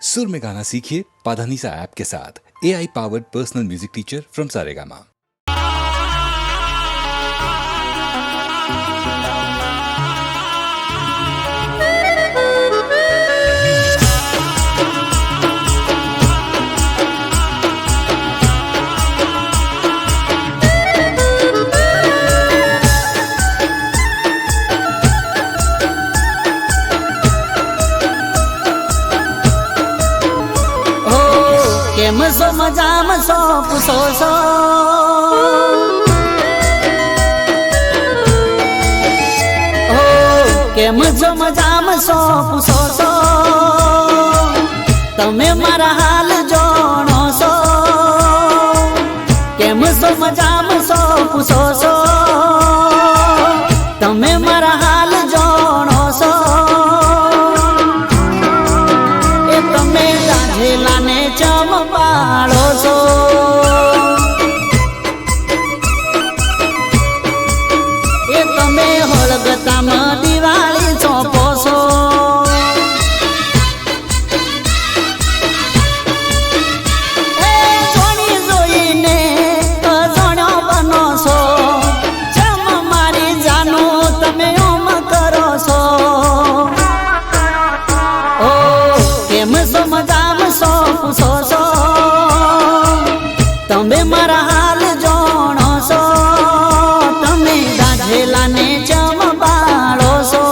सुर में गाना सीखिए पाधानीसा ऐप के साथ। AI powered personal music teacher from Saregama. કેમ છો મજામાં છો પૂછો છો કેમ છો મજામાં છો પૂછો છો તમે મારા હાલ જોણો છો કેમ છો મજામાં છો પૂછો છો તમે મારા હાલ જોણો છો એ તમે ગાંધેલાને ચમપાળો છો એ તમે હોળગતામાં દિવાળી ચોપો છો એ જોણી જોઈને અજાણ્યો બનો છો ચમ મારી જાનું તમે ઓમ કરો છો ઓ કેમ છો મજામાં છો પૂછો છો તમે મારા હાલ જોણો છો તમે ગાંધેલાને ચમબાળો છો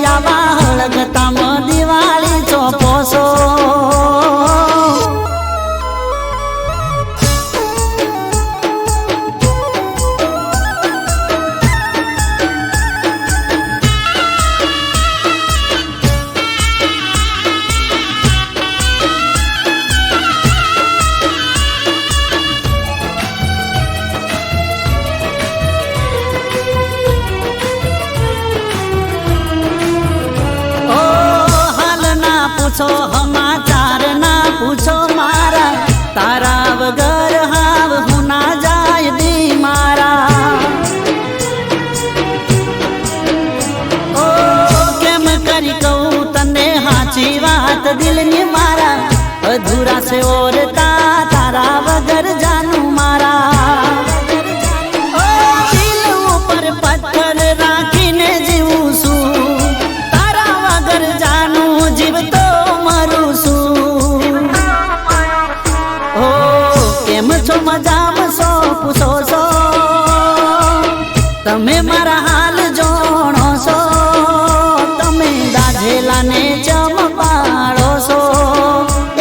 યાવા હળગતામાં દિવાળી ચોપો છો પૂછો સમાચાર ના પૂછો મારા તારા વગર હાવ હું ના જાય દી મારા ઓ કેમ કરી કહું તને હાચી વાત દિલની મારા અધૂરા છે ઓરતા તારા વગર જાનું મારા ઓ દિલ ઉપર પથ્થર રાખીને જીવું છું તારા વગર જાનું જીવતો કેમ છો મજામાં છો પૂછો છો તમે મારા હાલ જોણો છો તમે ગાંધેલાને ચમપાળો છો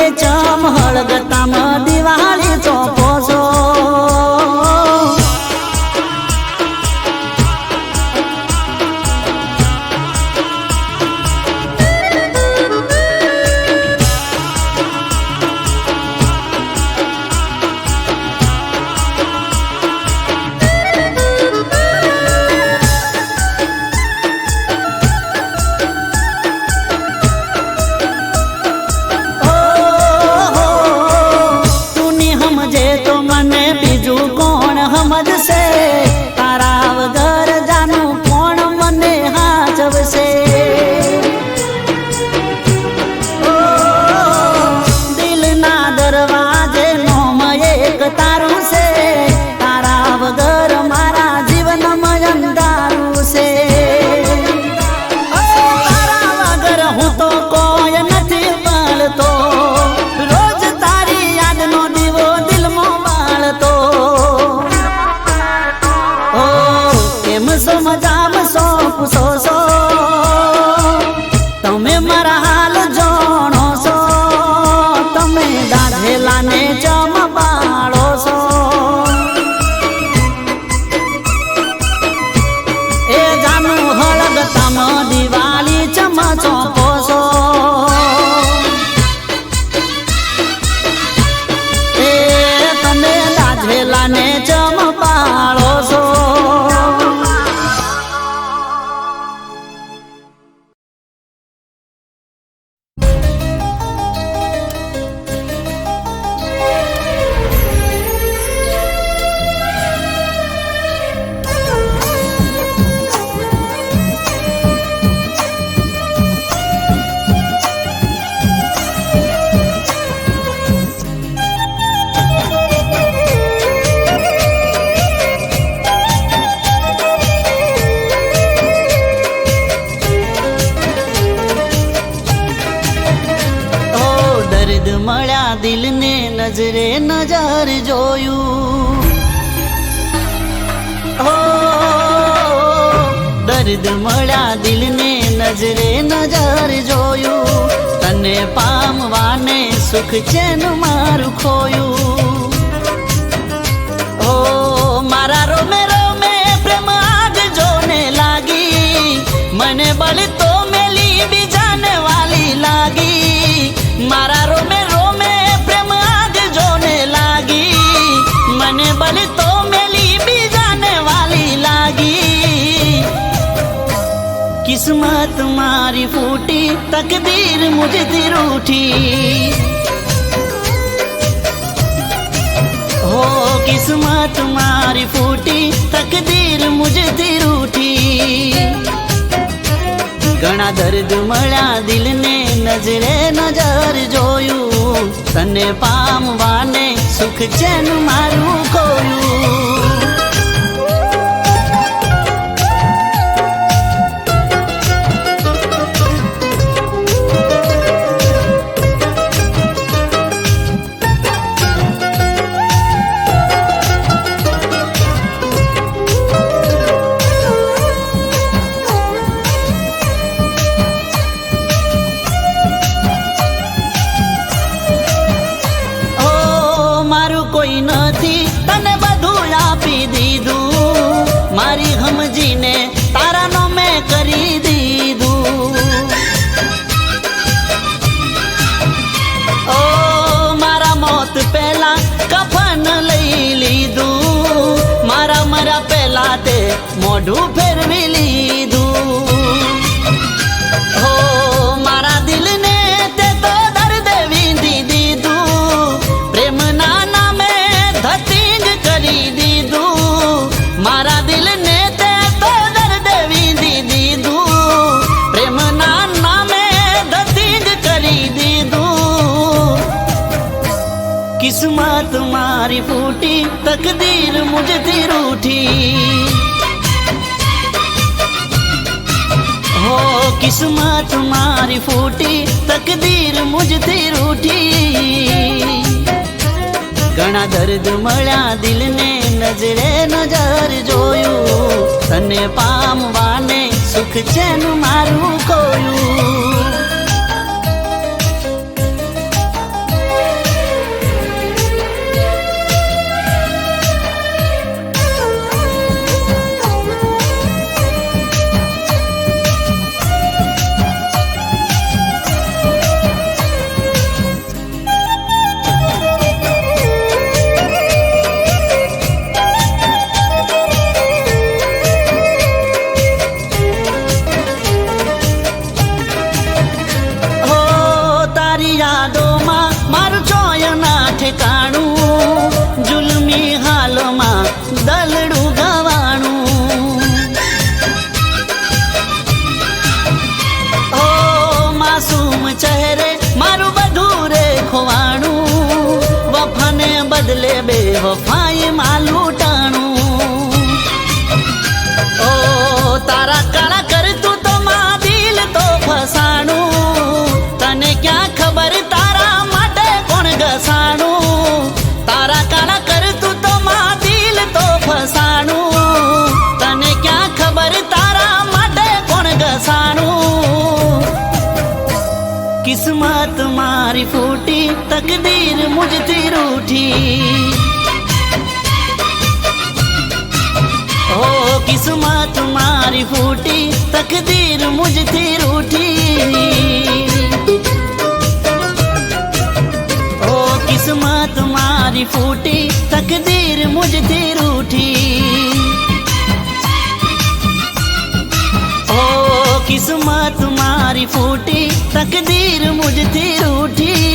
એ ચમ હળગતામાં દર્દ મળ્યા દિલને નજરે નજર જોયું હો દર્દ મળ્યા દિલને નજરે નજર જોયું તને પામવાને સુખ ચેન મારું ખોયું હો મારા રોમે રોમે પ્રેમ આગ જોને લાગી મને બળ તો મેલી બીજાને વાલી લાગી મારા રોમે રોમે પ્રેમ આગ જોને લાગી મને બળ તો મેલી બીજાને વાલી લાગી કિસ્મત મારી ફૂટી તકદીર મુझથી રૂઠી हो किस्मत मारी फूटी तकदीर मुझથી रूठी ઘણા દર્દ મળ્યા દિલને નજરે નજર જોયું તને પામવાને સુખ ચેન મારું ખોયું કોઈ નથી તને બધું આપી દીધું મારી સમજીને તારાનો મેં કરી દીધું ઓ મારા મોત પહેલા કફન લઈ લીધું મારા મરા પહેલા તે મોઢું ફેરવી લીધું હો મારા દિલને તે તો દર્દ વીંધી દીધું પ્રેમના મારા દિલને તે તો દર્દ વીંધી દીધું પ્રેમના નામે ધતિંગ કરી દીધું કિસ્મત મારી ફૂટી તકદીર મુझથી રૂઠી હો કિસ્મત મારી ફૂટી તકદીર મુझથી રૂઠી ઘણા દર્દ મળ્યા દિલને નજરે નજર જોયું તને પામવાને સુખ ચેન મારું ખોયું યાદોમાં મારું ચોય ના ઠેકાણું જુલમી હાલમાં દલડું ગવાણું ઓ માસૂમ ચહેરે મારું બધું રે ખોવાણું વફાને બદલે બે વફાઈ માં લૂંટાણું ઓ તારા કાળા કરતું તો માં દિલ તો ફસાણું તને ક્યાં ખબર તારા માટે કોણ ઘસાણું તારા કાળા કરતું તો માં દિલ તો ફસાણું તને ક્યાં ખબર તારા માટે કોણ ઘસાણું કિસ્મત મારી ફૂટી તકદીર મુझથી રૂઠી ઓ કિસ્મત મારી ફૂટી તકદીર મુझથી રૂઠી કિસ્મત મારી ફૂટી તકદીર મુझથી રૂઠી ઓ કિસ્મત મારી ફૂટી તકદીર મુझથી રૂઠી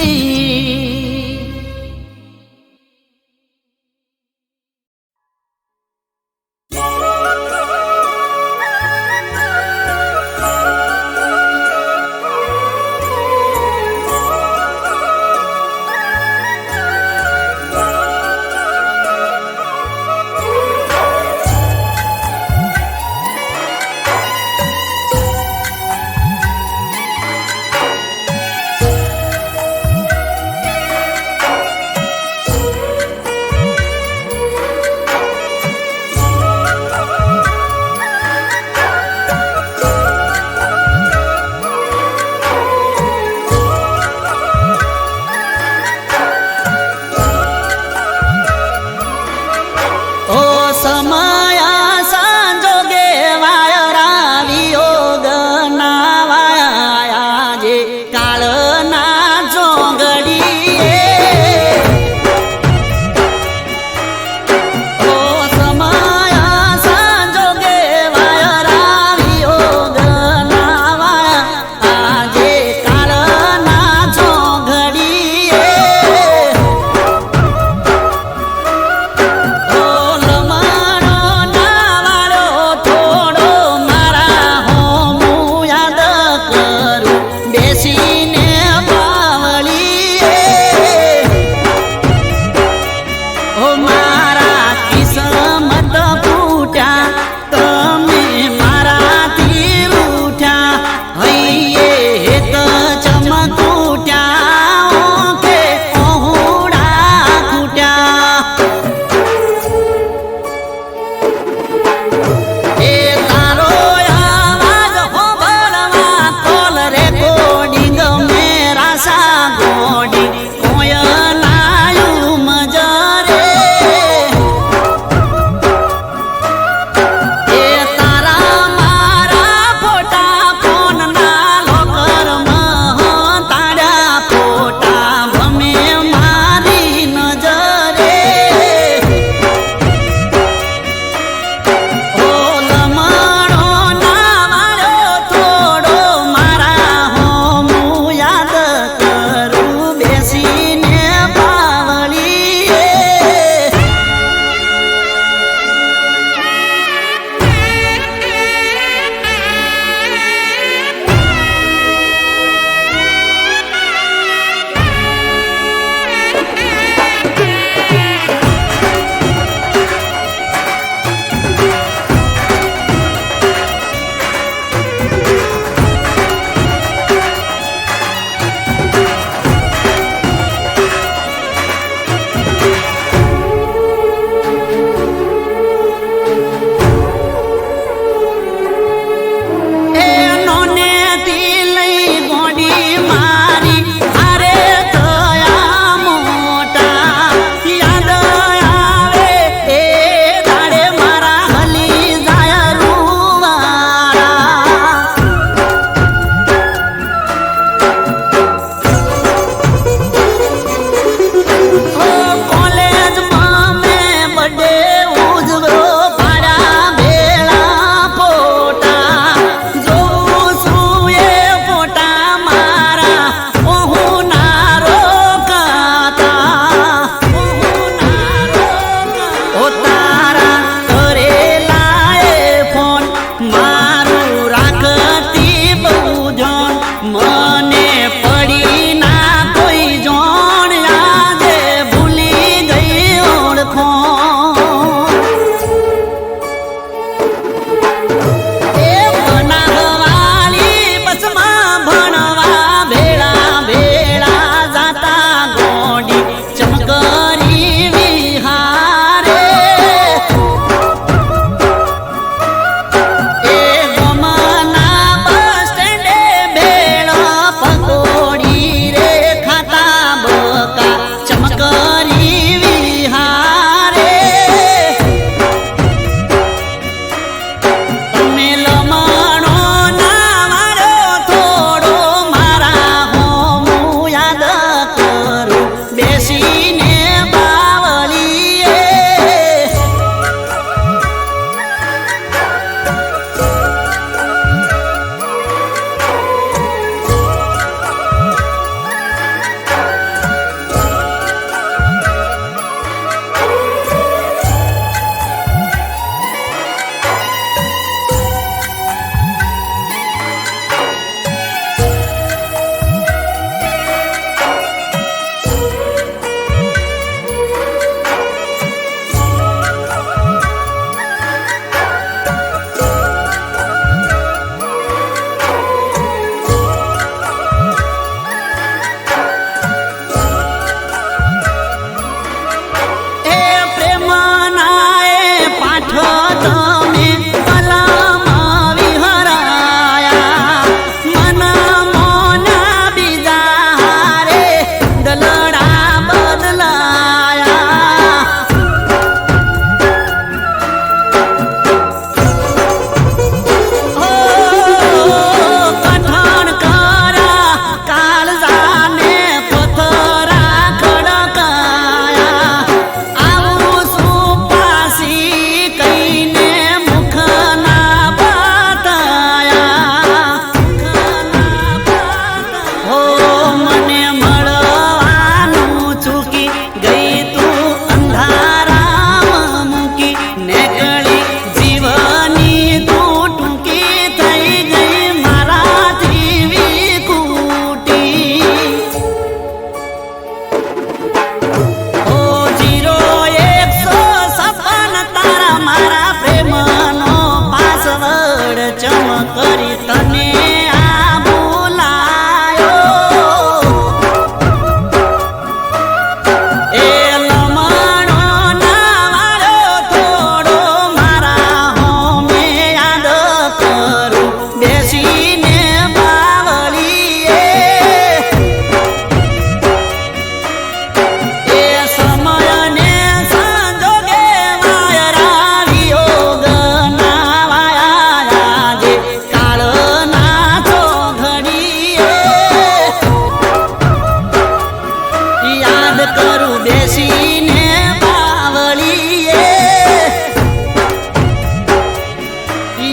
કરું બેસીને બાવળીએ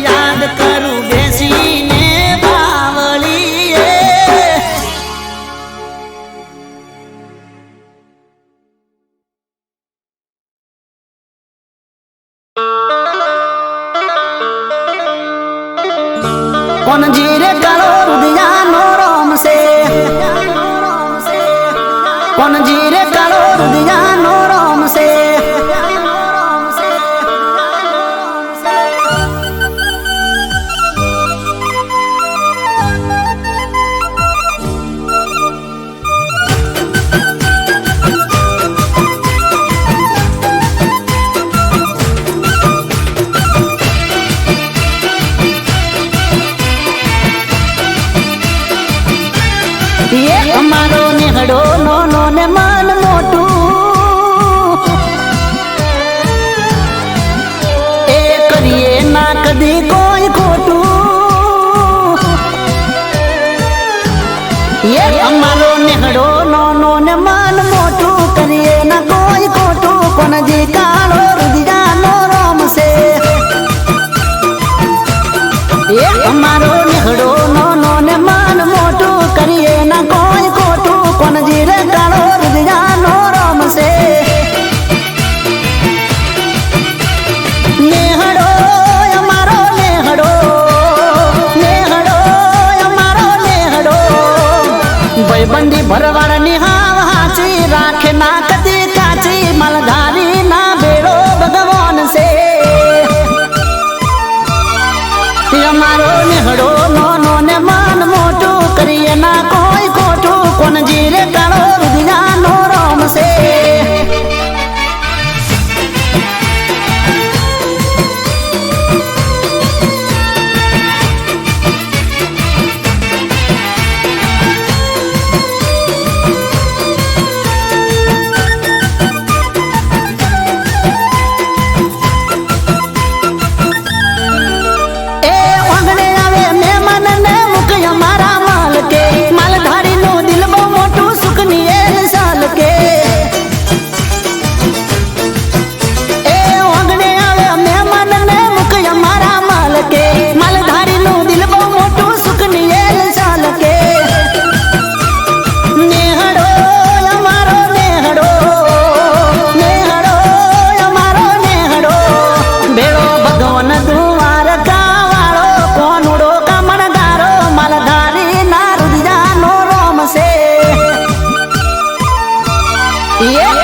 યાદ કરું બેસીને બાવળીએ કોણ જીરે કાળો રુદિયાનો રોમ છે કોણ જીરે કાળો રુદિયાનો રોમ છે અમારો નેહડો નોનો ને મન મોટું એ કરીએ ના કદી કોઈ ખોટું એ અમારો નેહડો નોનો ને મન મોટું કરીએ ના કોઈ ખોટું કોણ જી કાળો રુદિયાનો રોમ છે એ અમારો નેહડો નોનો ને મન મોટું કરીએ ના કોઈ ખોટું કોણ જીરે કાળો રુદિયાનો રોમ છે નેહડો અમારો નેહડો નેહડો અમારો નેહડો ભાઈબંધી ભરવાડની હાવ હાચી રાખે ના કદી કાચી મલધારી ના બેડો ભગવાન છે અમારો નેહડો નોનો ને મન મોટું કરીએ ના કોઈ ખોટું કોણ જીરે કાળો રુદિયાનો રોમ છે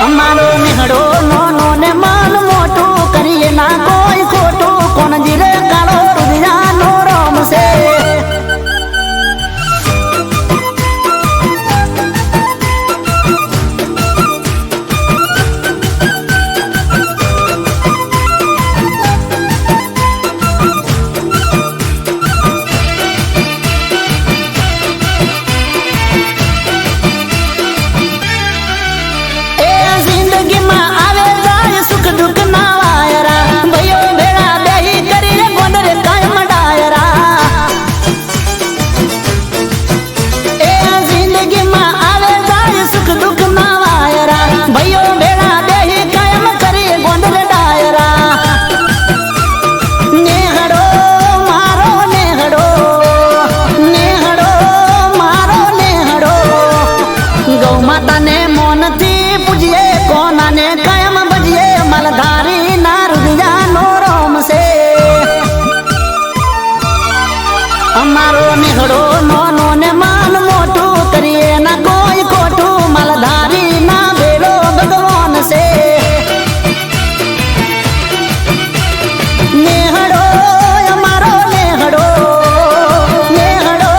અમારો નેહડો નોનો ને મન મોટું કરીએ ના કોઈ ખોટું કોણ જીરે કાળો રુદિયાનો રોમ છે અમારો નેહડો નોનો ને મન મોટું કરીએ ના કોઈ ખોટું મલધારી ના બેડો ભગવાન છે નેહડો અમારો નેહડો નેહડો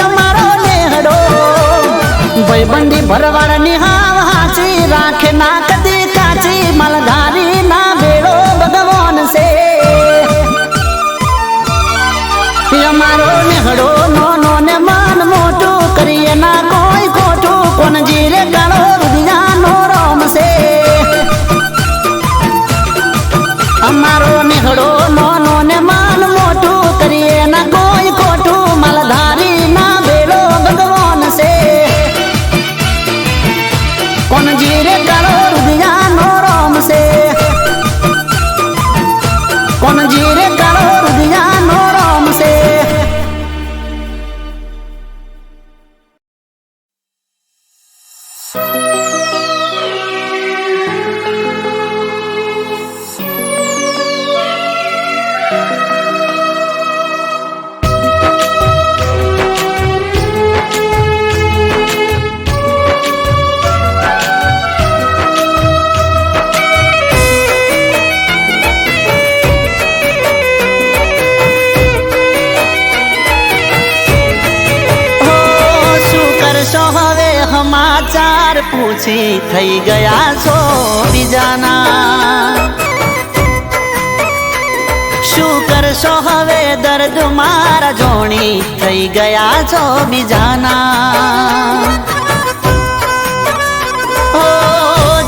અમારો નેહડો ભાઈબંધી ભરવાડની હાવ હાચી રાખે ના કદી કાચી મલધારી ના બેડો ભગવાન છે અમારો નેહડો નોનો ને મન મોટું કરીએ ના કોઈ ખોટું કોણ જીરે કાળો રુદિયાનો રોમ છે અમારો નેહડો નોનો ને મન મોટું કરીએ ના કોઈ ખોટું મલધારી ના બેડો ભગવાન છે કોણ જીરે સમાચાર પૂછી થઈ ગયા છો બીજાના શું કરશો હવે દર્દ મારા જોણી થઈ ગયા છો બીજાના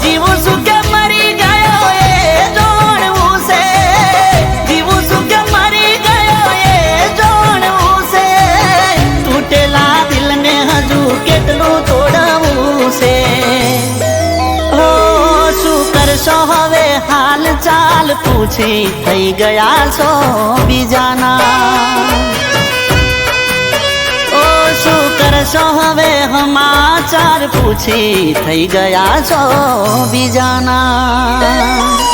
જીવું શું કે મરી ગયો એ જોણવું છે જીવું શું કે મરી ગયો એ જોણવું છે તૂટેલા દિલને હજુ કેટલું તોડવું છે શું કરશો હવે હાલ ચાલ પૂછી થઈ ગયા છો બીજાના શું કરશો હવે સમાચાર પૂછી થઈ ગયા છો બીજાના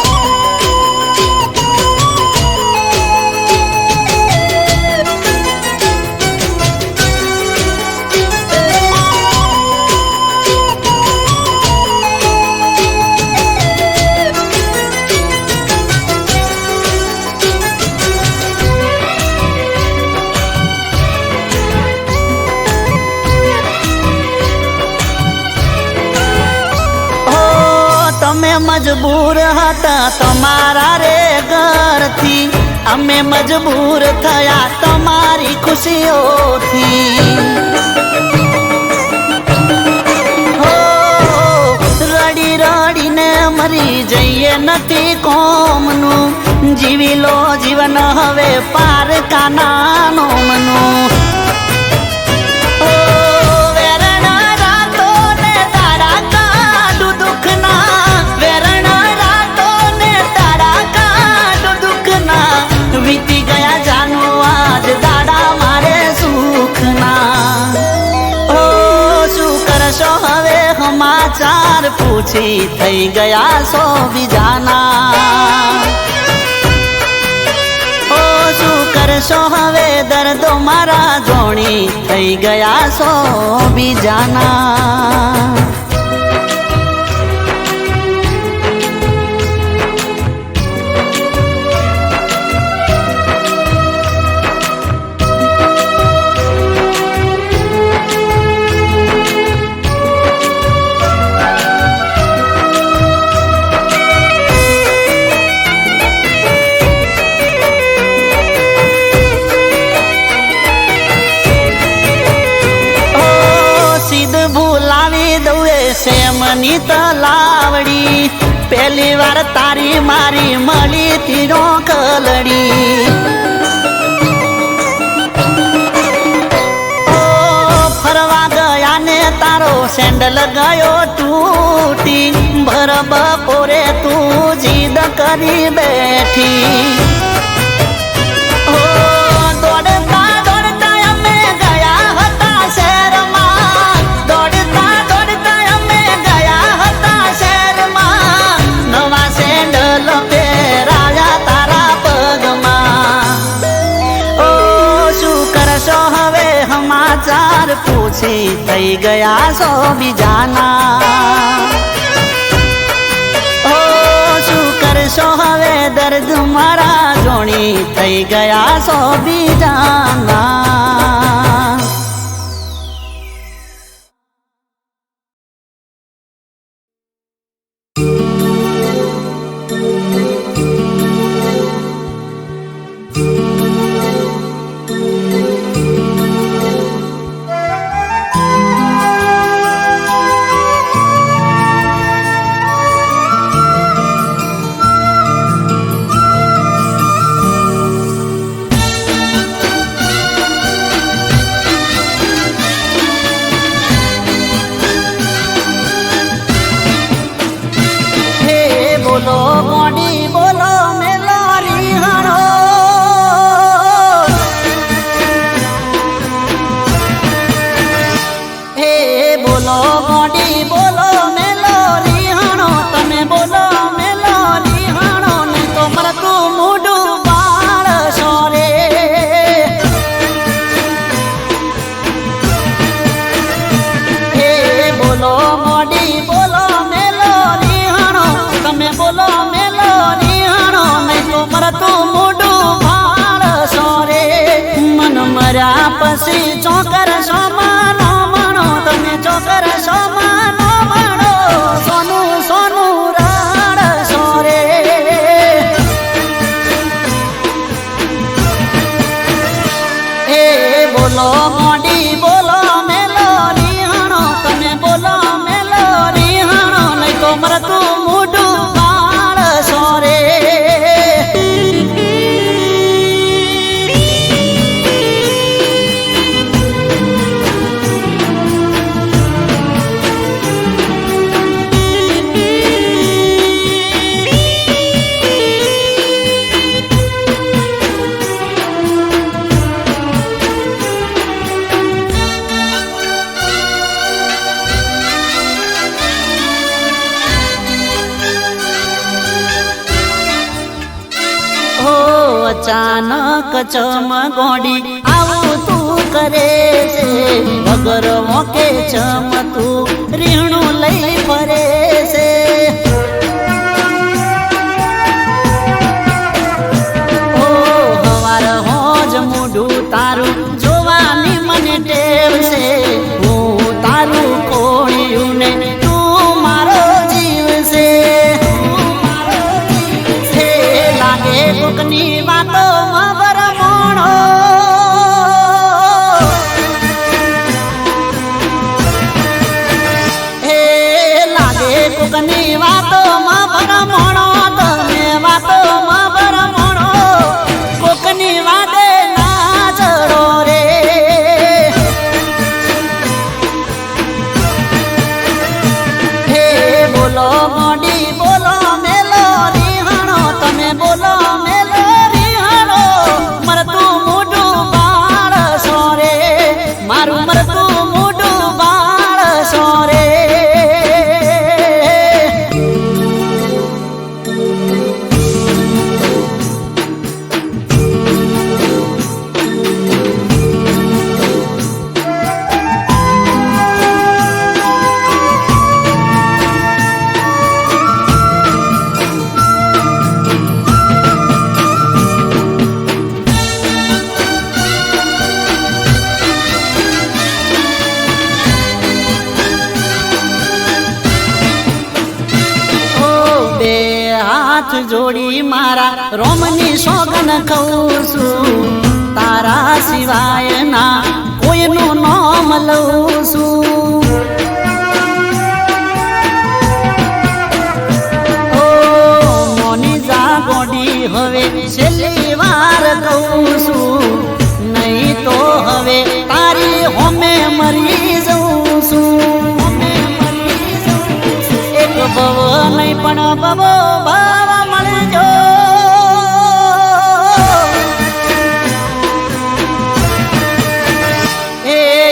મજબૂર હતા તમારા રે ઘરથી અમે મજબૂર થયા તમારી ખુશીઓથી રડી રડીને મરી જઈએ નથી કોમનું જીવી લો જીવન હવે પારકાનાનો મનું વીતી ગયા જાનો આજ દાડા મારે સુખના શું કરશો હવે સમાચાર પૂછી થઈ ગયા છો બીજાના શું કરશો હવે દર્દો મારા જોણી થઈ ગયા છો બીજાના સેમની તલાવડી પહેલી વાર તારી મારી મળી તીનો કલડી ફરવા ગયા ને તારો સેન્ડલ ગયો તૂટી ભર બપોરે તું જીદ કરી બેઠી પૂછી થઈ ગયા છો બીજાના શું કરશો હવે દર્દ મારા જોણી થઈ ગયા છો બીજાના અચાનક ચમ ગોડી આવું તું કરે છે વગર મોકે ચમ તું રીણું લઈ ફરે છે ઓ હવાર હોજ મોઢું તારું જોવાની મને ટેવ છે હું તારું કોળિયું ને તું મારો જીવ છે લાગે કોકની વાતો માં ભરમણો હે લાગે કોકની વાતો માં ભરમણો તમે વાતો માં ભરમણો કોકની વાતે ના ચડો રે હે બોલો મોડી બોલો મેલો રીહણો તમે બોલો મેલો રીહણો મરતું મોઢું બાળ સોરે મારું મરતું મોઢું બાળ સોરે હાથ જોડી મારા રોમની સોગન કહું છું તારા સિવાય ના કોઈનું નામ લઉં છું ઓ મોની જા ગોડી હવે છેલ્લી વાર કહું છું નહીં તો હવે તારી હોમે મરી જઉં છું એક ભવ નહીં પણ ભવો ભાવ મળજો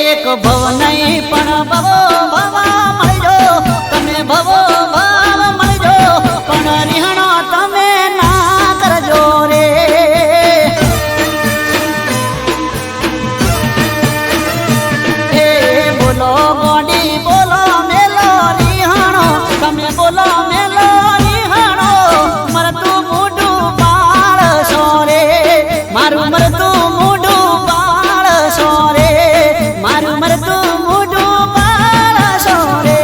એક ભવ નહીં પણ ભવો ભાવ મળજો તમે ભવો ભાવ મળજો પણ રીહણો તમે ના કરજો રે એ બોલો ગોડી બોલો મેલો રીહણો તમે બોલો મેલો રીહણો મરતું મોઢું બાળ સોરે મારું મરતું મોઢું બાળ સોરે મારું મરતું મોઢું બાળ સોરે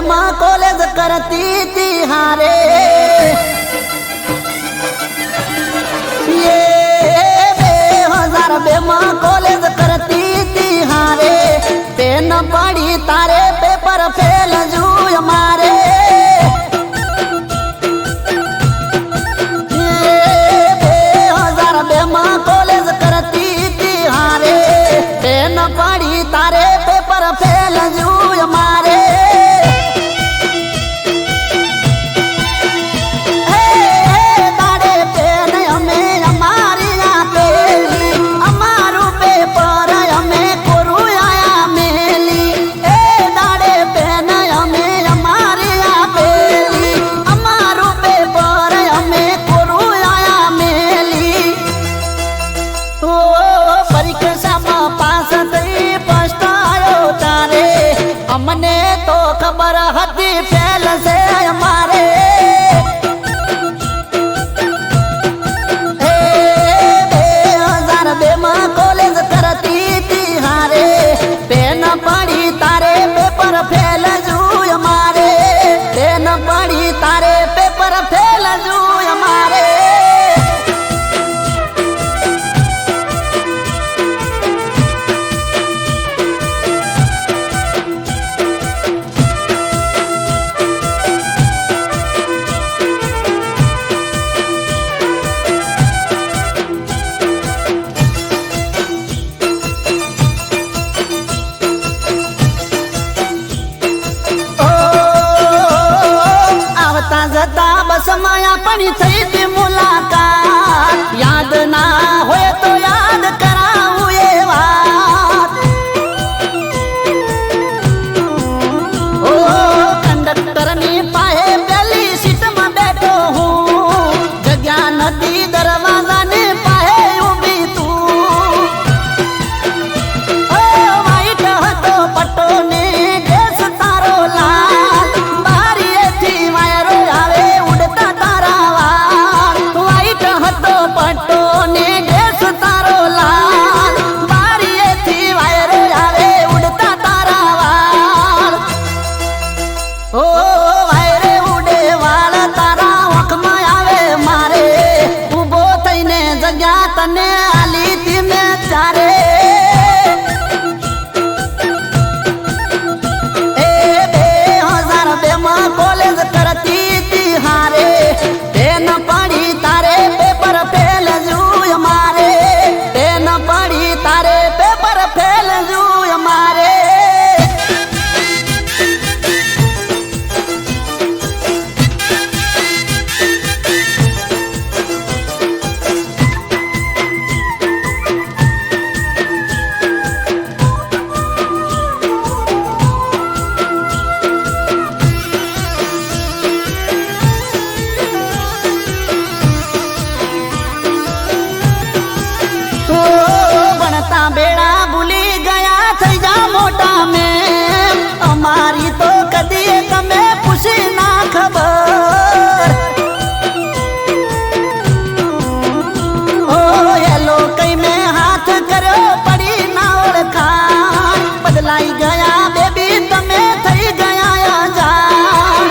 માં કોલેજ કરતી તી હારે ये 2002 માં કોલેજ કરતી તી હારે પેન પડી તારે પેપર ફેલ જુય મારે 2002 માં કોલેજ કરતી તી હારે પેન પડી તારે પેપર ફેલ જુય મારે પરીક્ષામાં પાસ થઈ ફર્સ્ટ બાપની થઈ હતી મુલાકાત, યાદ ના હોય તો યાદ કરાવું એ વાત. ઓ કંડક્ટરની પાસે પેલી સીટમાં બેઠો હું, જગ્યા નથી દરવાજાની પાસે ઊભી તું. ઓ વાઈટ હતો પટ્ટો ને ડ્રેસ તારો લાલ, બારીએથી વાયરો આવે ઉડતા તારા વાળ. વાઈટ હતો પટ્ટો ને ડ્રેસ તારો લાલ, બારીએથી વાયરો આવે ઉડતા તારા વાળ. ઓ વાયરે ઉડે વાળ તારા વખમાં આવે મારે, ઊભો થઈને જગ્યા તને આલી તી મેં ચારે. એ 2002 માં કોલેજ કરતી તી હારે, તેન પડી તારે પેપર ફેલ જુય મારે, તેન પડી તારે પેપર ફેલ જુય મારે. તો ભણતા બેડા ભૂલી ગયા થઈ જા મોટા મેં, અમારી તો કદી તમે પૂછી ના ખબર. ઓ હેલો કઈ મેં હાથ કર્યો પડી ના ઓળખાણ, બદલાઈ ગયા બેબી તમે થઈ ગયા અજાણ.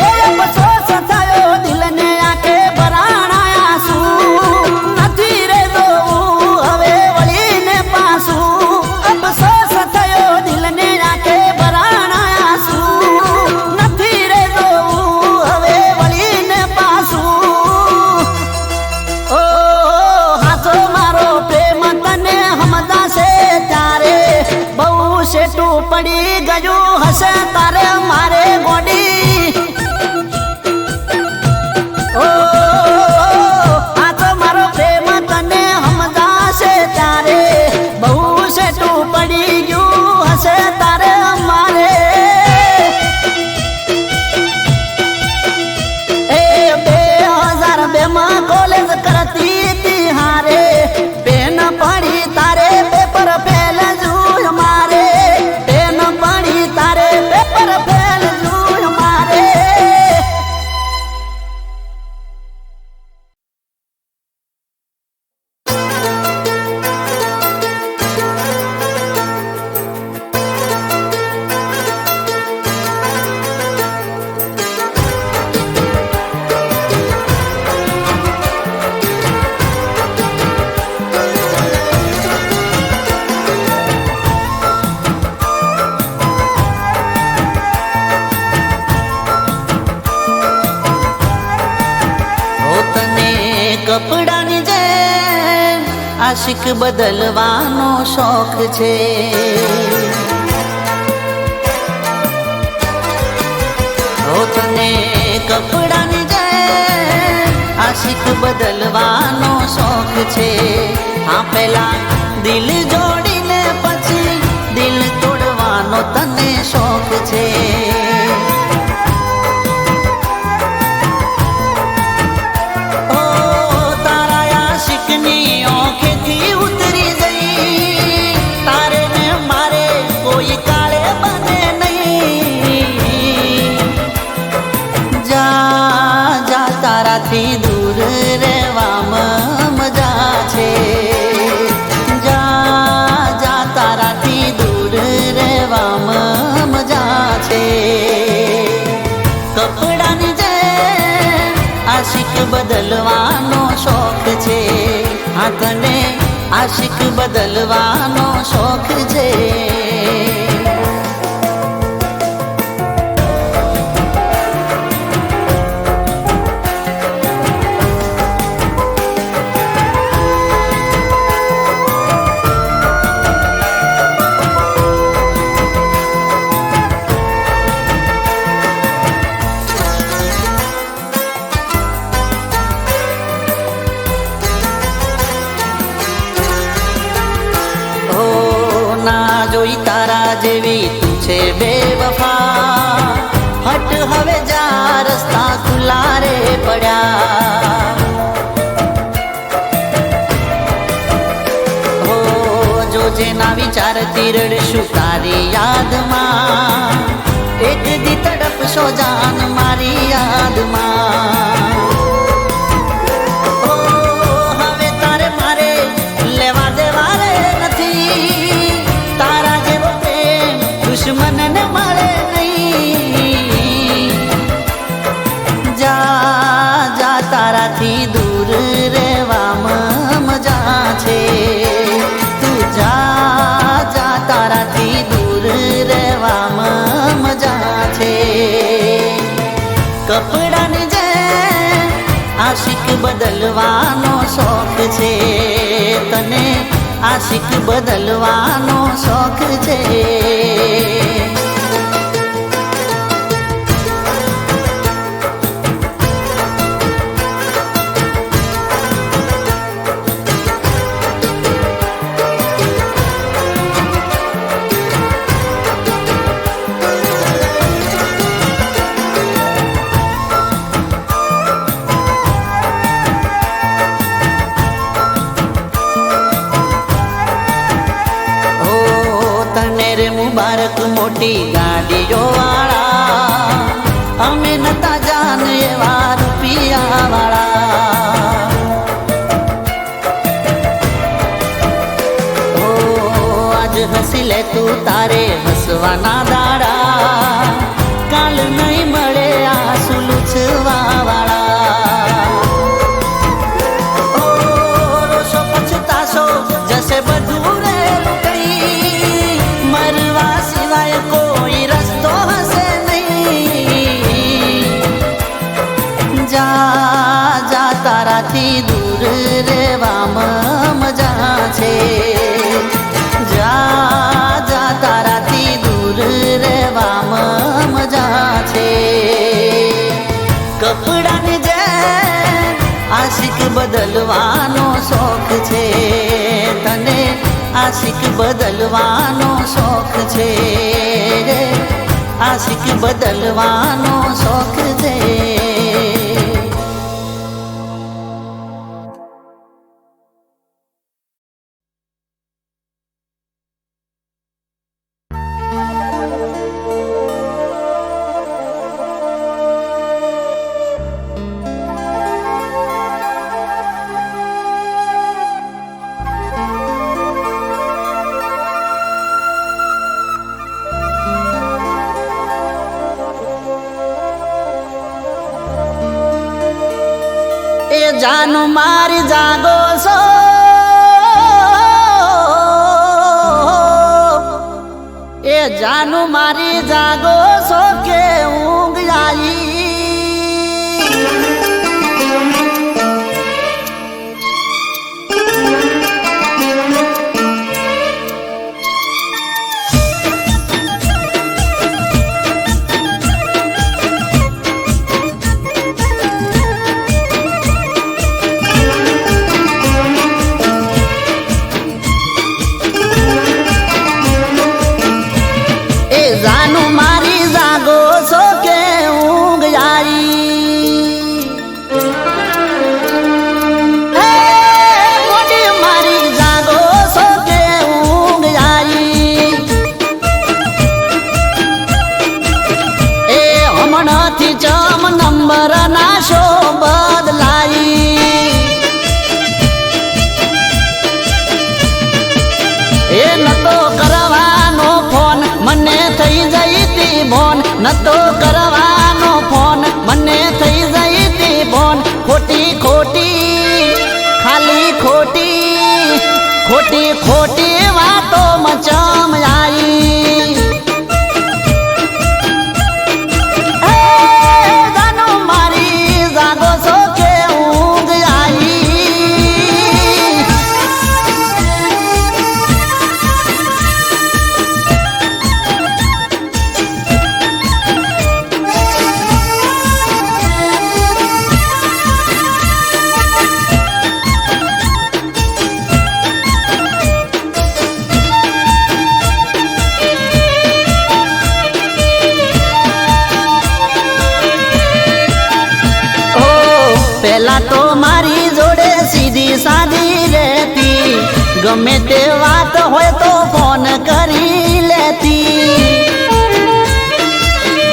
એ અફસોસ થયો દિલને આંખે ભરાણાયા શું, નથી રે જોવું હવે વળીને પાછું. અફસોસ થયો દિલને આંખે ભરાણાયા શું, નથી રે જોવું હવે વળીને પાછું. ઓ હાથો મારો પ્રેમ તને હમદાશે ત્યારે, બહુ શેઠું પડી ગયું હશે તારે મારે ગોડી. ઓ આ તો મારો પ્રેમ તને હમદાશે ત્યારે, બહુ શેઠું પડી ગયું હશે તારે મારે. એ 2002 માં કોલેજ કરતી તી હારે, પેન પડી તારે પેપર ફેલ જુય મારે, પેન પડી તારે પેપર ફેલ જુય મારે. હો તને કપડાની જેમ આશિક બદલવાનો શોખ છે. હો તને કપડાની જેમ આશિક બદલવાનો શોખ છે. હા પેલા દિલ જોડીને પછી દિલ તોડવાનો તને શોખ છે. ઓ તારા આશિકની ઓંખેથી ઉતરી જઈ, તારે ને મારે કોઈ કાળે બને નહીં. જા જા તારાથી દૂર રહેવામાં મજા છે, જા જા તારાથી દૂર રહેવામાં મજા છે. કપડાની જેમ આશિક બદલવાનો શોખ છે. હા તને આશિક બદલવાનો શોખ છે. જોઈ તારા જેવી તું છે બેવફા હટ હવે જા રસ્તા ખુલ્લા રે પડ્યા હો જો જેના વિચારથી રડશું તારી યાદમાં એક દી તડપશો જાન મારી યાદમાં હવે તારે મારે લેવા દેવા રે નથી તારા જેવો પ્રેમ દુશ્મનને મળે નહીં જા જા તારાથી દૂર રહેવામાં મજા છે તું જા જા તારાથી દૂર રહેવામાં મજા છે કપડાની જેમ આશિક બદલવાનો શોખ છે તને આશિક બદલવાનો શોખ છે મુબારક મોટી ગાડીઓ વાળા અમે નતા જાન એવા રૂપિયા વાળા ઓ આજ હસી લે તું તારે હસવાના દાડા કાલ નહીં મળે આંસુ લૂછવા વાળા ઓ રોશો પછતાશો જશે બધું રે મરવા સિવાય કોઈ રસ્તો હશે નહીં જા જા તારાથી દૂર રહેવામાં મજા છે જા જા તારાથી દૂર રહેવામાં મજા છે કપડાની જેમ આશિક બદલવાનો શોખ છે તને આશિક બદલવાનો શોખ છે આશિક બદલવાનો શોખ છે જાનુ મારી જાગો છો એ જાનુ મારી જાગો છો કે ઊંઘ આવી નતો કરવાનો ફોન મને થઈ જઈ તી ફોન ખોટી ખોટી ખાલી ખોટી ખોટી ખોટી વાતો મચમ આવી જાનો મારી જાગો છો કે ઊંઘ આવી પેલા તો મારી જોડે સીધી સાદી રહેતી, ગમે તે વાત હોય તો ફોન કરી લેતી.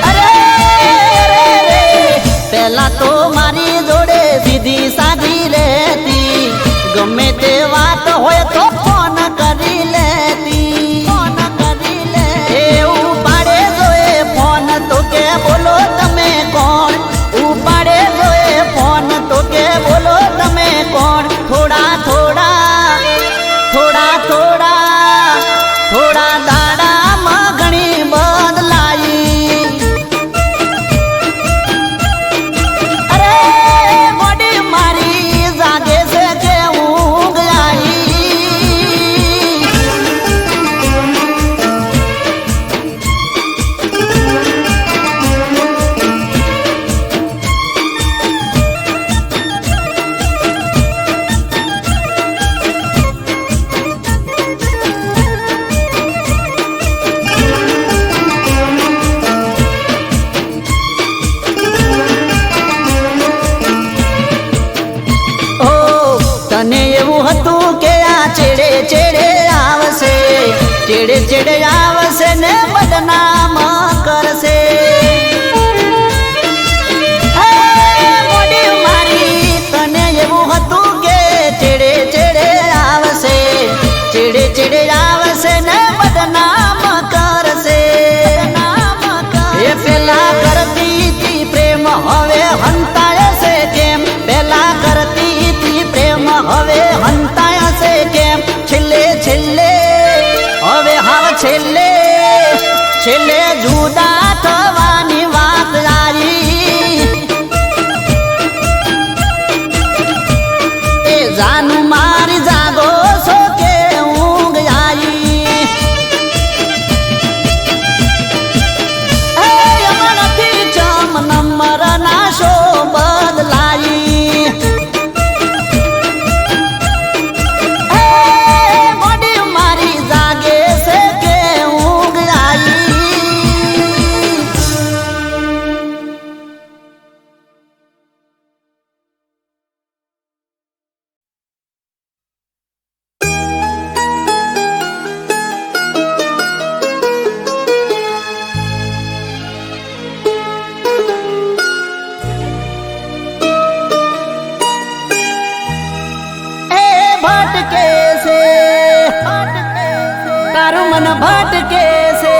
અરે રે પેલા તો મારી જોડે સીધી સાદી રહેતી, ગમે તે વાત હોય તો ફોન કરી લેતી. ફોન કરી લે એવું પાડે જોએ ફોન તો કે બોલો તમે કોણ, ઉપાડે જોએ ફોન તો કે બોલો તમે કોણ. થોડા થોડા થોડા થોડા થોડા દાડામાં ઘણી બદલાઈ. અરે મોડી મારી જાગે છે કે ઊંઘ આવી. તને એવું હતું કે આ ચેડે ચેડે આવશે, ચેડે ચેડે આવશે ને બદનામ કરશે. હે મોડી મારી તને એવું હતું કે ચેડે ચેડે આવશે, ચેડે ચેડે આવશે ને બદનામ કરશે. એ પેલા કરતી હતી પ્રેમ હવે હંતાય છે કેમ, પેલા કરતી હતી પ્રેમ હવે હંતાય છે કેમ. છેલ્લે છેલ્લે હવે હાવ છેલ્લે છેલ્લે જુદા થવાની વાત આવી. એ જાનું મારી જાગો છો કે ઊંઘ આવી. યમનથી ચમ નંબર ના શો બદલાઈ. મોડી મારી જાગે છે કે ઊંઘ આવી. ભટકે છે તારું મન ભટકે છે,